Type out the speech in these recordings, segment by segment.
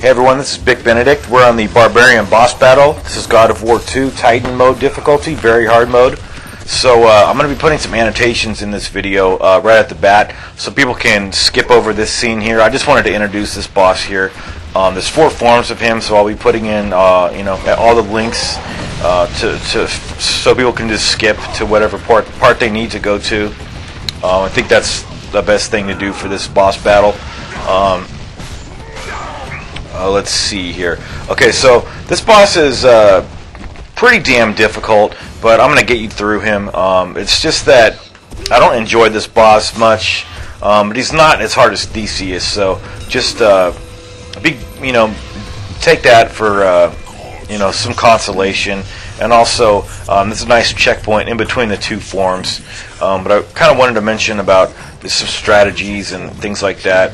Hey everyone, this is Big Benedict. We're on the Barbarian boss battle. This is God of War 2 Titan mode difficulty, very hard mode. So I'm going to be putting some annotations in this video right at the bat so people can skip over this scene here. I just wanted to introduce this boss here. There's 4 forms of him, so I'll be putting in all the links so people can just skip to whatever part they need to go to. I think that's the best thing to do for this boss battle. Let's see here. Okay, so this boss is pretty damn difficult, but I'm going to get you through him. It's just that I don't enjoy this boss much, but he's not as hard as Theseus, so just take that for some consolation. And also, this is a nice checkpoint in between the 2 forms. But I kind of wanted to mention about some strategies and things like that.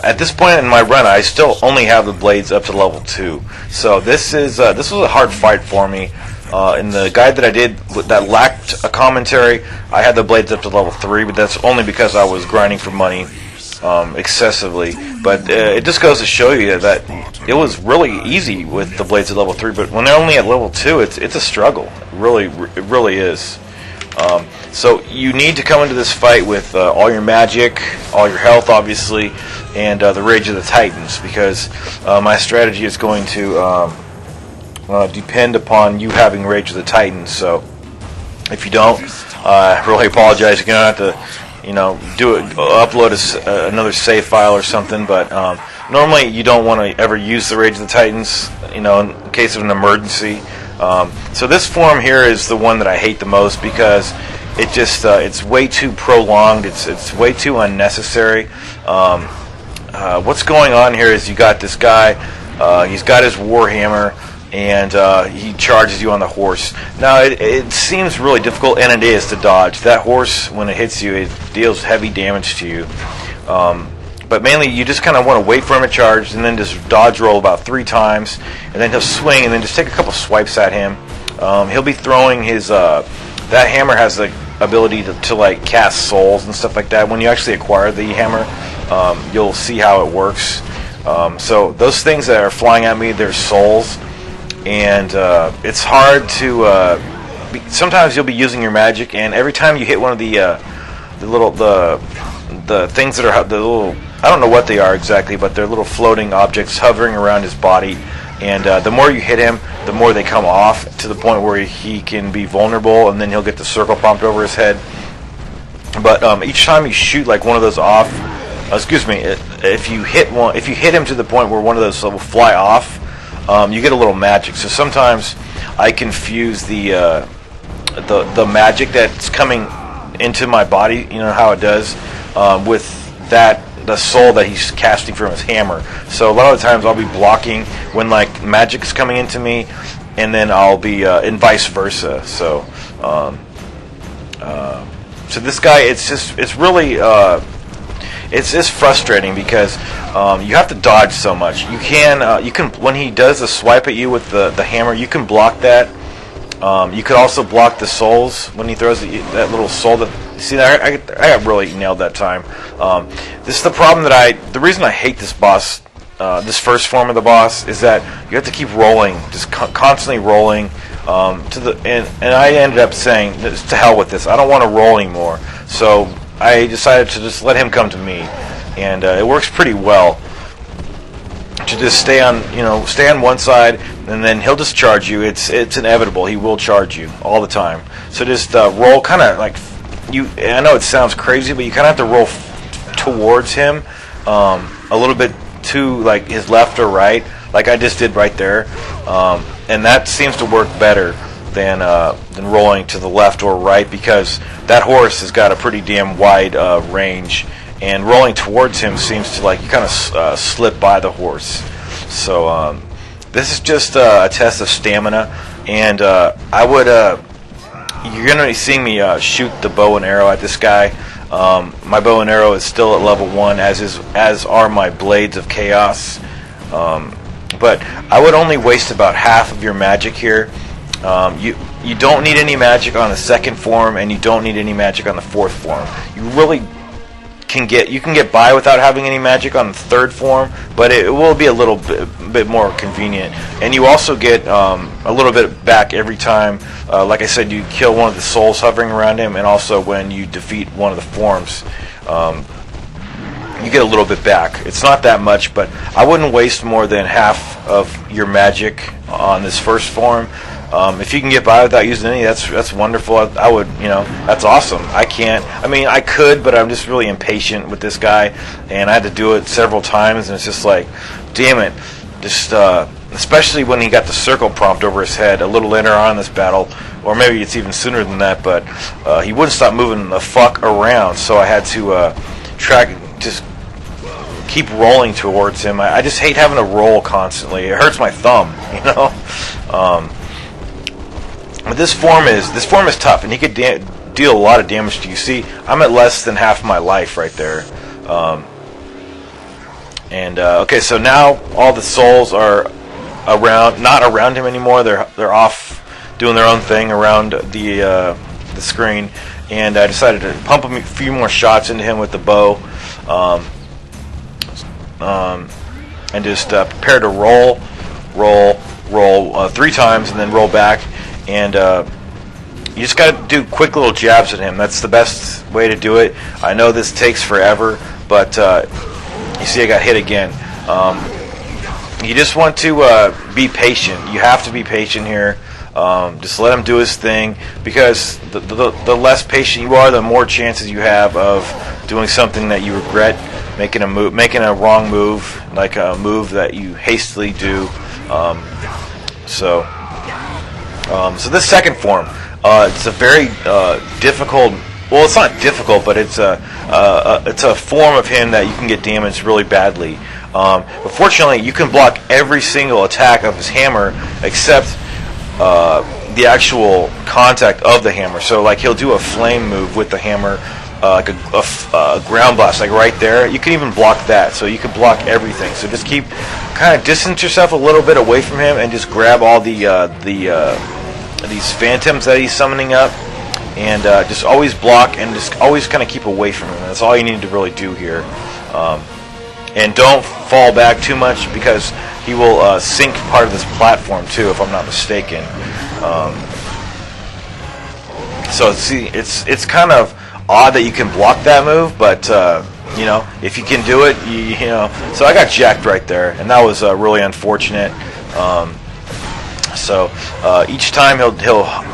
At this point in my run, I still only have the blades up to level 2. So this was a hard fight for me. In the guide that I did that lacked a commentary, I had the blades up to level 3, but that's only because I was grinding for money excessively. But it just goes to show you that it was really easy with the blades at level 3, but when they're only at level 2, it's a struggle. It really is. So you need to come into this fight with all your magic, all your health, obviously, and the Rage of the Titans, because my strategy is going to depend upon you having Rage of the Titans. So if you don't, I really apologize. You're gonna have to, upload another save file or something. But normally you don't want to ever use the Rage of the Titans, in case of an emergency. So this form here is the one that I hate the most because it just it's way too prolonged. It's way too unnecessary. What's going on here is you got this guy. He's got his warhammer, and he charges you on the horse. Now it seems really difficult, and it is, to dodge. That horse, when it hits you, it deals heavy damage to you. But mainly you just kind of want to wait for him to charge and then just dodge roll about 3 times, and then he'll swing, and then just take a couple swipes at him. He'll be throwing his that hammer has the ability to like cast souls and stuff like that. When you actually acquire the hammer, you'll see how it works. So those things that are flying at me, they're souls, and it's hard to sometimes you'll be using your magic, and every time you hit one of the things that are the little, I don't know what they are exactly, but they're little floating objects hovering around his body, and the more you hit him, the more they come off to the point where he can be vulnerable, and then he'll get the circle pumped over his head. But each time you shoot like one of those off, if you hit him to the point where one of those will fly off, you get a little magic. So sometimes I confuse the magic that's coming into my body, how it does, with the soul that he's casting from his hammer. So a lot of the times I'll be blocking when like magic's coming into me, and then I'll be and vice versa. So so this guy, it's really it's frustrating because you have to dodge so much. You can when he does a swipe at you with the hammer, you can block that. You could also block the souls when he throws that little soul. See, I got really nailed that time. This is the problem the reason I hate this boss, this first form of the boss, is that you have to keep rolling, just constantly rolling. And I ended up saying, to hell with this. I don't want to roll anymore. So I decided to just let him come to me, and it works pretty well. To just stay on one side, and then he'll just charge you. It's inevitable. He will charge you all the time. So just roll, kind of like I know it sounds crazy, but you kind of have to roll towards him a little bit to like his left or right, like I just did right there, and that seems to work better than rolling to the left or right, because that horse has got a pretty damn wide range. And rolling towards him seems to, like, you kind of slip by the horse. So this is just a test of stamina, and I would you're gonna be seeing me shoot the bow and arrow at this guy. My bow and arrow is still at level 1, as are my blades of chaos. But I would only waste about half of your magic here. You don't need any magic on the second form, and you don't need any magic on the fourth form. You really can get by without having any magic on the third form, but it will be a little bit more convenient. And you also get a little bit back every time. Like I said, you kill one of the souls hovering around him, and also when you defeat one of the forms, you get a little bit back. It's not that much, but I wouldn't waste more than half of your magic on this first form. If you can get by without using any, that's wonderful. I would, that's awesome. I can't. I mean, I could, but I'm just really impatient with this guy, and I had to do it several times, and it's just like, damn it. Just, especially when he got the circle prompt over his head a little later on in this battle, or maybe it's even sooner than that, but he wouldn't stop moving the fuck around, so I had to just keep rolling towards him. I just hate having to roll constantly. It hurts my thumb, But this form is tough, and he could deal a lot of damage to you. See, I'm at less than half my life right there. Okay, so now all the souls are not around him anymore. They're off doing their own thing around the screen, and I decided to pump a few more shots into him with the bow, and just prepare to roll 3 times, and then roll back. And you just got to do quick little jabs at him. That's the best way to do it. I know this takes forever, but you see I got hit again. You just want to be patient. You have to be patient here. Just let him do his thing, because the less patient you are, the more chances you have of doing something that you regret, making a wrong move, like a move that you hastily do. So this second form, it's a very difficult. Well, it's not difficult, but it's a form of him that you can get damaged really badly. But fortunately, you can block every single attack of his hammer except the actual contact of the hammer. So, like, he'll do a flame move with the hammer, like a ground blast, like right there. You can even block that, so you can block everything. So just kind of distance yourself a little bit away from him, and just grab all these phantoms that he's summoning up, and just always block, and just always kind of keep away from him. That's all you need to really do here. And don't fall back too much, because he will sink part of this platform too, if I'm not mistaken. So see, it's kind of odd that you can block that move, but if you can do it, So I got jacked right there, and that was really unfortunate. So each time he'll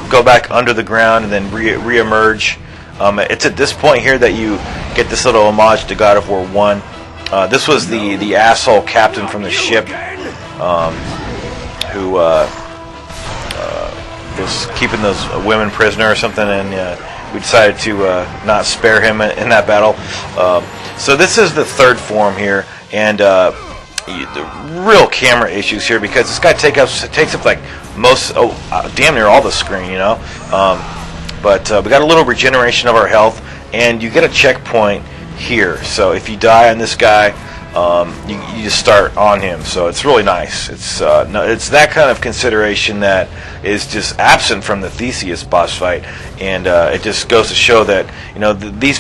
go back under the ground and then re-emerge. It's at this point here that you get this little homage to God of War 1. This was the asshole captain from the ship who was keeping those women prisoner or something, and we decided to not spare him in that battle. So this is the third form here, and the real camera issues here, because this guy takes up like damn near all the screen, But we got a little regeneration of our health, and you get a checkpoint here. So if you die on this guy, you just start on him. So it's really nice. It's that kind of consideration that is just absent from the Theseus boss fight, and it just goes to show that these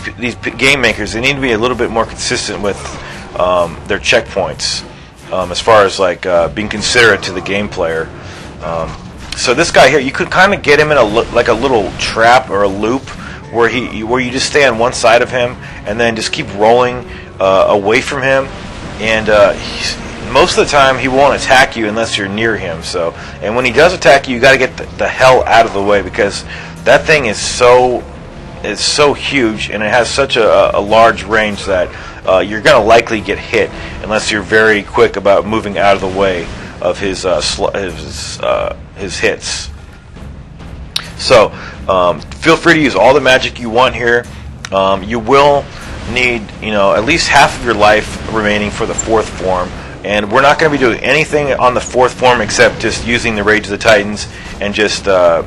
game makers, they need to be a little bit more consistent with their checkpoints, as far as like being considerate to the game player. So this guy here, you could kind of get him in a little trap or a loop where you just stay on one side of him and then just keep rolling away from him, and most of the time he won't attack you unless you're near him. So, and when he does attack you, you got to get the hell out of the way, because that thing is so huge, and it has such a large range that you're going to likely get hit unless you're very quick about moving out of the way of his hits. So feel free to use all the magic you want here. You will need at least half of your life remaining for the fourth form, and we're not going to be doing anything on the fourth form except just using the Rage of the Titans and just going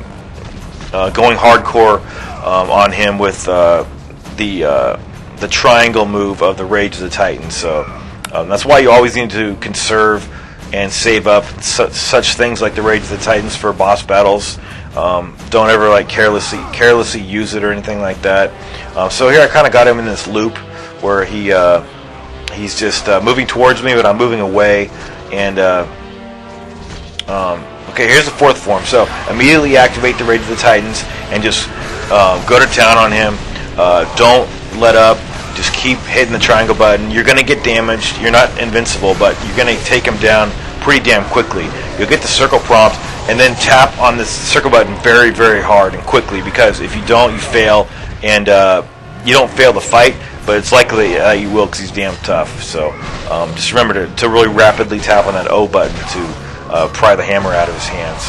hardcore on him with the triangle move of the Rage of the Titans. So that's why you always need to conserve and save up such things like the Rage of the Titans for boss battles. Don't ever carelessly use it or anything like that. So here I kind of got him in this loop where he's just moving towards me, but I'm moving away. And okay, here's the fourth form. So immediately activate the Rage of the Titans and just go to town on him. Don't let up. Just keep hitting the triangle button. You're going to get damaged. You're not invincible, but you're going to take him down pretty damn quickly. You'll get the circle prompt, and then tap on this circle button very, very hard and quickly, because if you don't, you fail, and you don't fail the fight, but it's likely you will, because he's damn tough. So just remember to really rapidly tap on that O button to pry the hammer out of his hands.